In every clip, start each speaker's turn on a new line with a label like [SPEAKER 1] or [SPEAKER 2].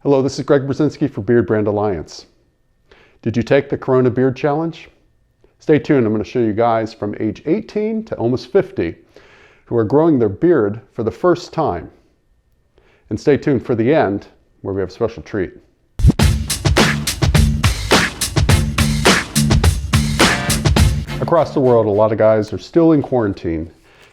[SPEAKER 1] Hello, this is Berzinsky for Beardbrand Alliance. Did you take the Corona Beard Challenge? Stay tuned, I'm going to show you guys from age 18 to almost 50 who are growing their beard for the first time. And stay tuned for the end where we have a special treat. Across the world, a lot of guys are still in quarantine,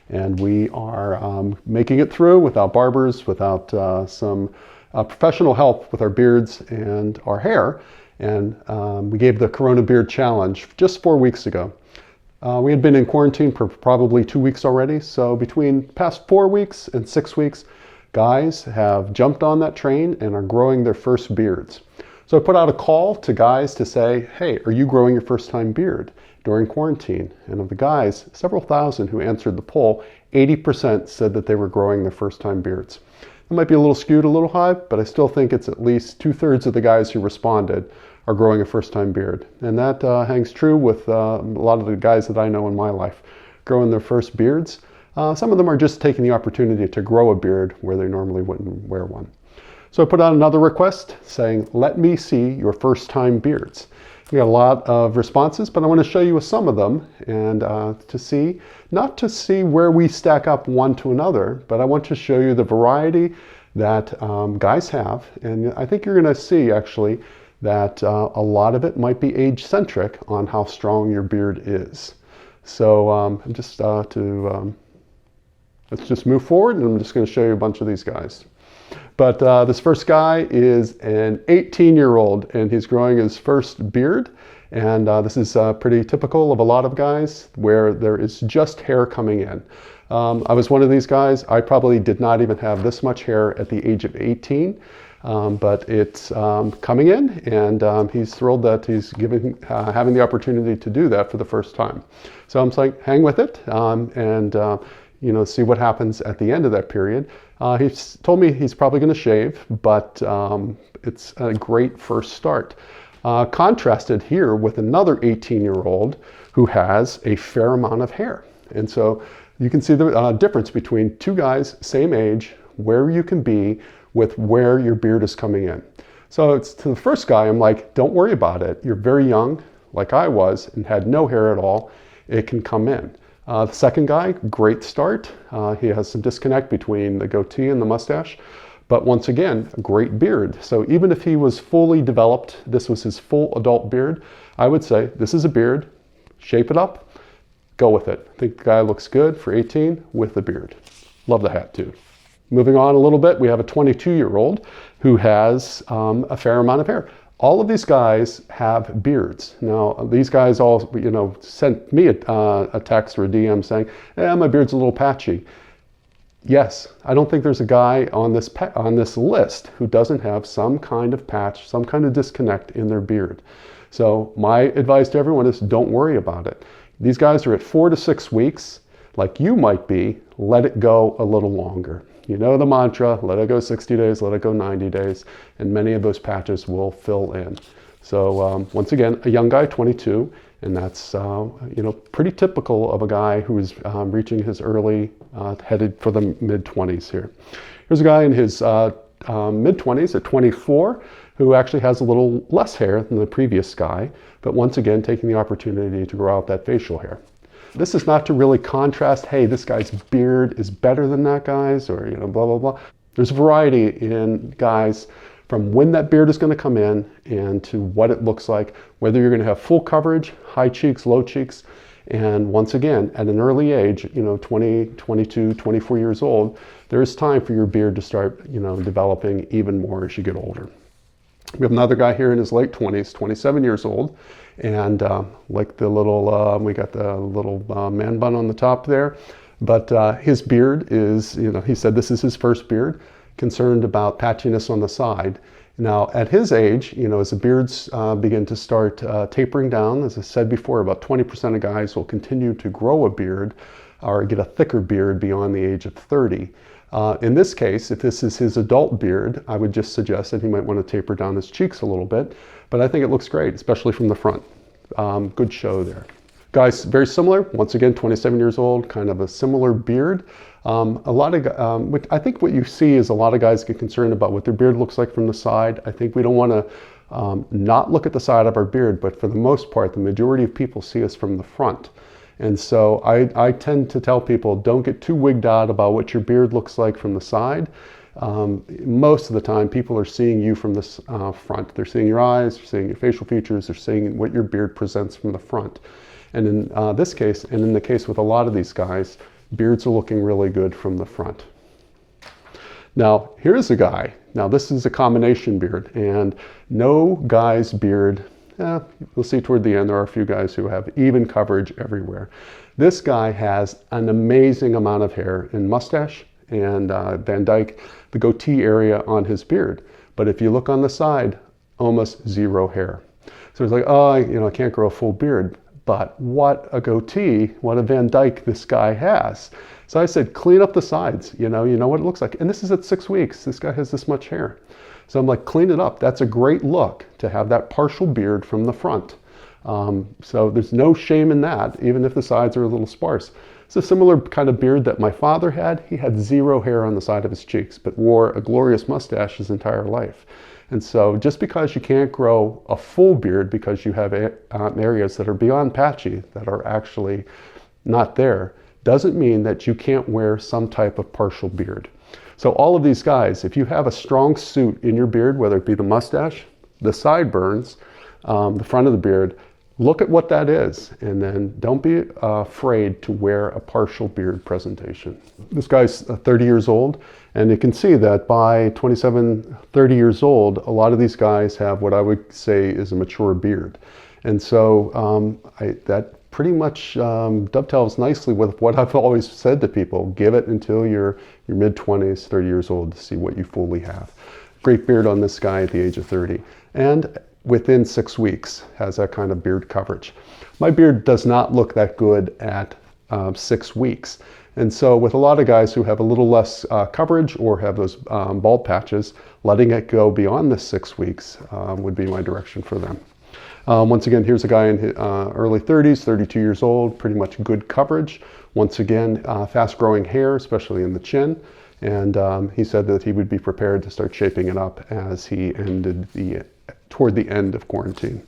[SPEAKER 1] and we are making it through without barbers, without some professional help with our beards and our hair. And we gave the Corona Beard Challenge just 4 weeks ago. We had been in quarantine for probably 2 weeks already, so between past 4 weeks and 6 weeks, guys have jumped on that train and are growing their first beards. So I put out a call to guys to say, hey, are you growing your first time beard during quarantine? And of the guys, several thousand who answered the poll, 80% said that they were growing their first time beards. It might be a little skewed, a little high, but I still think it's at least 2/3 of the guys who responded are growing a first time beard. And that hangs true with a lot of the guys that I know in my life growing their first beards. Some of them are just taking the opportunity to grow a beard where they normally wouldn't wear one. So I put out another request saying, let me see your first time beards. We got a lot of responses, but I want to show you some of them and to see, not to see where we stack up one to another, but I want to show you the variety that guys have. And I think you're going to see actually that a lot of it might be age-centric on how strong your beard is. So let's just move forward, and I'm just going to show you a bunch of these guys. But this first guy is an 18-year-old, and he's growing his first beard. And this is pretty typical of a lot of guys where there is just hair coming in. I was one of these guys. I probably did not even have this much hair at the age of 18, but it's coming in, and he's thrilled that he's having the opportunity to do that for the first time. So I'm saying, hang with it, and see what happens at the end of that period. He's told me he's probably going to shave, but it's a great first start. Contrasted here with another 18-year-old who has a fair amount of hair. And so you can see the difference between two guys, same age, where you can be with where your beard is coming in. So it's to the first guy, I'm like, don't worry about it. You're very young, like I was, and had no hair at all. It can come in. The second guy, great start. He has some disconnect between the goatee and the mustache, but once again, a great beard. So even if he was fully developed, this was his full adult beard, I would say this is a beard, shape it up, go with it. I think the guy looks good for 18 with the beard. Love the hat too. Moving on a little bit, we have a 22-year-old who has a fair amount of hair. All of these guys have beards. Now, these guys all, sent me a text or a DM saying, my beard's a little patchy. Yes, I don't think there's a guy on this list who doesn't have some kind of patch, some kind of disconnect in their beard. So my advice to everyone is don't worry about it. These guys are at 4 to 6 weeks, like you might be. Let it go a little longer. You know the mantra, let it go 60 days, let it go 90 days, and many of those patches will fill in. So once again, a young guy, 22, and that's pretty typical of a guy who's reaching his early, headed for the mid-20s here. Here's a guy in his mid-20s at 24 who actually has a little less hair than the previous guy, but once again, taking the opportunity to grow out that facial hair. This is not to really contrast, hey, this guy's beard is better than that guy's, or blah, blah, blah. There's a variety in guys from when that beard is going to come in and to what it looks like, whether you're going to have full coverage, high cheeks, low cheeks. And once again, at an early age, 20, 22, 24 years old, there is time for your beard to start, developing even more as you get older. We have another guy here in his late 20s, 27 years old, and like the little, we got the little man bun on the top there, but his beard is, he said this is his first beard, concerned about patchiness on the side. Now at his age, as the beards begin to start tapering down, as I said before, about 20% of guys will continue to grow a beard or get a thicker beard beyond the age of 30. In this case, if this is his adult beard, I would just suggest that he might want to taper down his cheeks a little bit, but I think it looks great, especially from the front. Good show there. Guys, very similar. Once again, 27 years old, kind of a similar beard. I think what you see is a lot of guys get concerned about what their beard looks like from the side. I think we don't want to not look at the side of our beard, but for the most part, the majority of people see us from the front. And so I tend to tell people, don't get too wigged out about what your beard looks like from the side. Most of the time, people are seeing you from the front. They're seeing your eyes, they're seeing your facial features, they're seeing what your beard presents from the front. And in this case, and in the case with a lot of these guys, beards are looking really good from the front. Now, here's a guy. Now, this is a combination beard, and no guy's beard, we'll see toward the end, there are a few guys who have even coverage everywhere. This guy has an amazing amount of hair and mustache and Van Dyke, the goatee area on his beard. But if you look on the side, almost zero hair. So it's like, oh, I can't grow a full beard. But what a goatee, what a Van Dyke this guy has. So I said, clean up the sides, you know what it looks like. And this is at 6 weeks. This guy has this much hair. So I'm like, clean it up. That's a great look to have that partial beard from the front. So there's no shame in that, even if the sides are a little sparse. It's a similar kind of beard that my father had. He had zero hair on the side of his cheeks, but wore a glorious mustache his entire life. And so just because you can't grow a full beard because you have areas that are beyond patchy, that are actually not there, doesn't mean that you can't wear some type of partial beard. So all of these guys, if you have a strong suit in your beard, whether it be the mustache, the sideburns, the front of the beard, look at what that is, and then don't be afraid to wear a partial beard presentation. This guy's 30 years old, and you can see that by 27, 30 years old, a lot of these guys have what I would say is a mature beard. And so that pretty much dovetails nicely with what I've always said to people. Give it until you're mid-20s, 30 years old to see what you fully have. Great beard on this guy at the age of 30. And within 6 weeks has that kind of beard coverage. My beard does not look that good at 6 weeks. And so with a lot of guys who have a little less coverage or have those bald patches, letting it go beyond the 6 weeks would be my direction for them. Once again, here's a guy in his early 30s, 32 years old, pretty much good coverage. Once again, fast growing hair, especially in the chin. And he said that he would be prepared to start shaping it up as he ended toward the end of quarantine.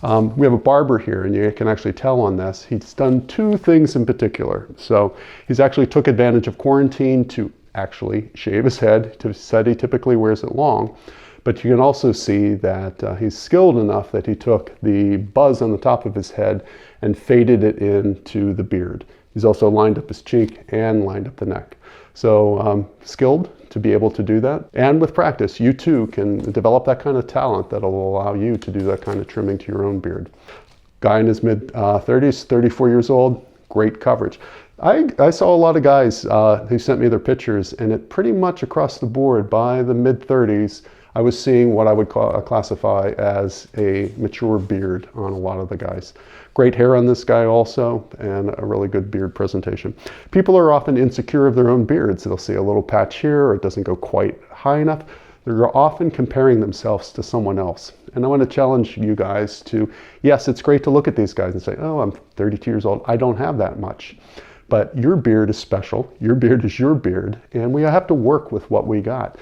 [SPEAKER 1] We have a barber here, and you can actually tell on this, he's done two things in particular. So he's actually took advantage of quarantine to actually shave his head. He said he typically wears it long, but you can also see that he's skilled enough that he took the buzz on the top of his head and faded it into the beard. He's also lined up his cheek and lined up the neck. So skilled to be able to do that. And with practice, you too can develop that kind of talent that'll allow you to do that kind of trimming to your own beard. Guy in his mid-30s, 34 years old, great coverage. I saw a lot of guys who sent me their pictures, and it pretty much across the board by the mid-30s, I was seeing what I would classify as a mature beard on a lot of the guys. Great hair on this guy also, and a really good beard presentation. People are often insecure of their own beards. They'll see a little patch here, or it doesn't go quite high enough. They're often comparing themselves to someone else. And I want to challenge you guys to, yes, it's great to look at these guys and say, oh, I'm 32 years old, I don't have that much. But your beard is special, your beard is your beard, and we have to work with what we got.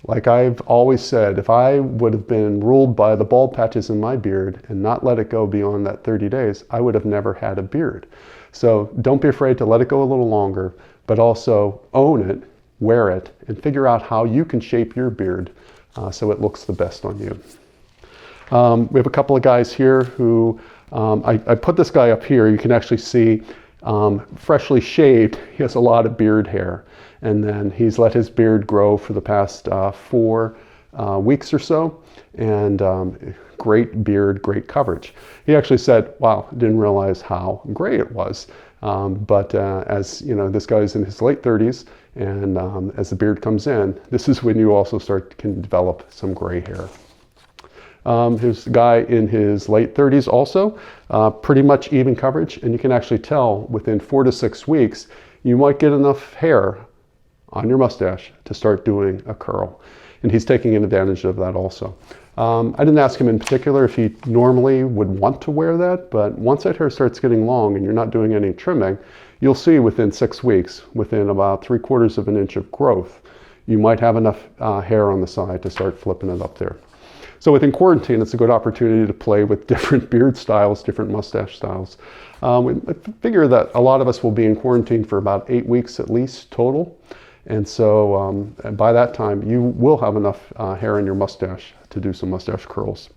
[SPEAKER 1] Like I've always said, if I would have been ruled by the bald patches in my beard and not let it go beyond that 30 days, I would have never had a beard. So don't be afraid to let it go a little longer, but also own it, wear it, and figure out how you can shape your beard so it looks the best on you. We have a couple of guys here who, I put this guy up here, you can actually see freshly shaved, he has a lot of beard hair. And then he's let his beard grow for the past 4 weeks or so. And great beard, great coverage. He actually said, wow, didn't realize how gray it was. But as you know, this guy's in his late 30s, and as the beard comes in, this is when you also can develop some gray hair. Here's a guy in his late 30s also, pretty much even coverage. And you can actually tell within 4 to 6 weeks, you might get enough hair on your mustache to start doing a curl. and he's taking advantage of that also. I didn't ask him in particular if he normally would want to wear that, but once that hair starts getting long and you're not doing any trimming, you'll see within 6 weeks, within about 3/4 of an inch of growth, you might have enough hair on the side to start flipping it up there. So within quarantine, it's a good opportunity to play with different beard styles, different mustache styles. I figure that a lot of us will be in quarantine for about 8 weeks at least total. And so by that time, you will have enough hair in your mustache to do some mustache curls.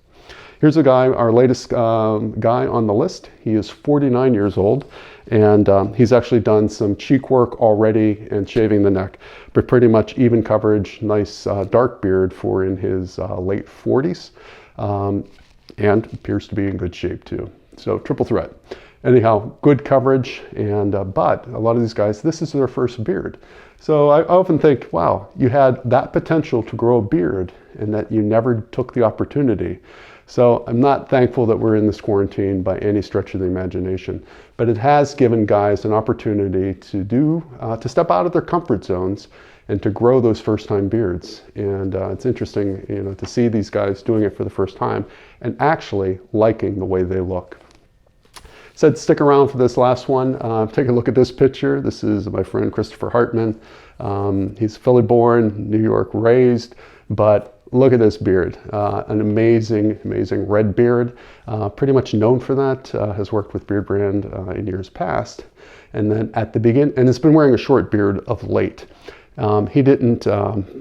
[SPEAKER 1] Here's a guy, our latest guy on the list. He is 49 years old, and he's actually done some cheek work already and shaving the neck, but pretty much even coverage, nice dark beard for in his late 40s, and appears to be in good shape too. So triple threat. Anyhow, good coverage, and but a lot of these guys, this is their first beard. So I often think, wow, you had that potential to grow a beard and that you never took the opportunity. So I'm not thankful that we're in this quarantine by any stretch of the imagination, but it has given guys an opportunity to step out of their comfort zones and to grow those first-time beards. And it's interesting, to see these guys doing it for the first time and actually liking the way they look. Said stick around for this last one. Take a look at this picture. This is my friend Christopher Hartman. He's Philly born, New York raised, but look at this beard. An amazing, amazing red beard. Pretty much known for that. Has worked with Beardbrand in years past. And then at the beginning, and has been wearing a short beard of late. He didn't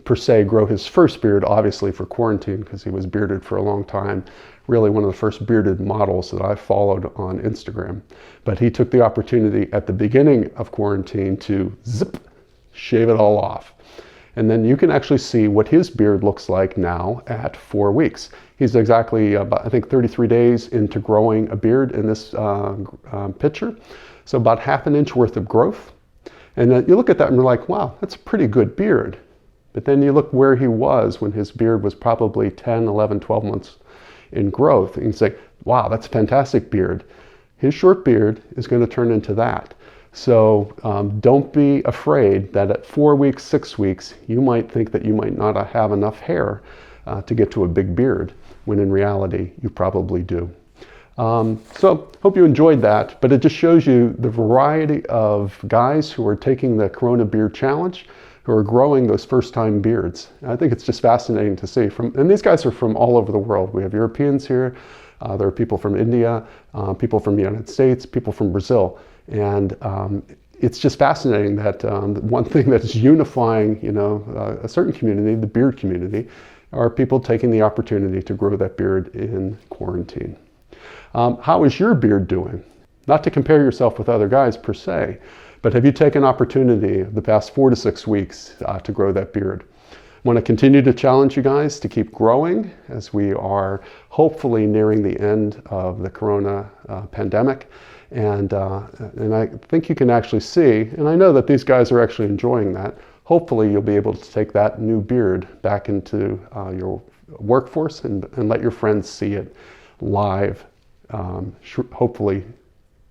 [SPEAKER 1] per se grow his first beard, obviously for quarantine, because he was bearded for a long time. Really one of the first bearded models that I followed on Instagram. But he took the opportunity at the beginning of quarantine to shave it all off. And then you can actually see what his beard looks like now at 4 weeks. He's exactly about, I think, 33 days into growing a beard in this picture. So about ½ an inch worth of growth. And then you look at that and you're like, wow, that's a pretty good beard. But then you look where he was when his beard was probably 10, 11, 12 months in growth. And you say, wow, that's a fantastic beard. His short beard is going to turn into that. So don't be afraid that at 4 weeks, 6 weeks, you might think that you might not have enough hair to get to a big beard, when in reality, you probably do. So hope you enjoyed that, but it just shows you the variety of guys who are taking the Corona Beard Challenge, who are growing those first-time beards. I think it's just fascinating to see. And these guys are from all over the world. We have Europeans here, there are people from India, people from the United States, people from Brazil. And it's just fascinating that one thing that is unifying, a certain community, the beard community, are people taking the opportunity to grow that beard in quarantine. How is your beard doing? Not to compare yourself with other guys per se, but have you taken opportunity the past 4 to 6 weeks to grow that beard? I want to continue to challenge you guys to keep growing as we are hopefully nearing the end of the Corona pandemic. And I think you can actually see, and I know that these guys are actually enjoying that. Hopefully you'll be able to take that new beard back into your workforce and let your friends see it live, hopefully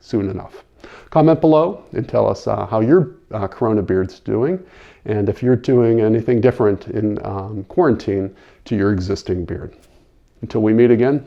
[SPEAKER 1] soon enough. Comment below and tell us how your Corona beard's doing, and if you're doing anything different in quarantine to your existing beard. Until we meet again,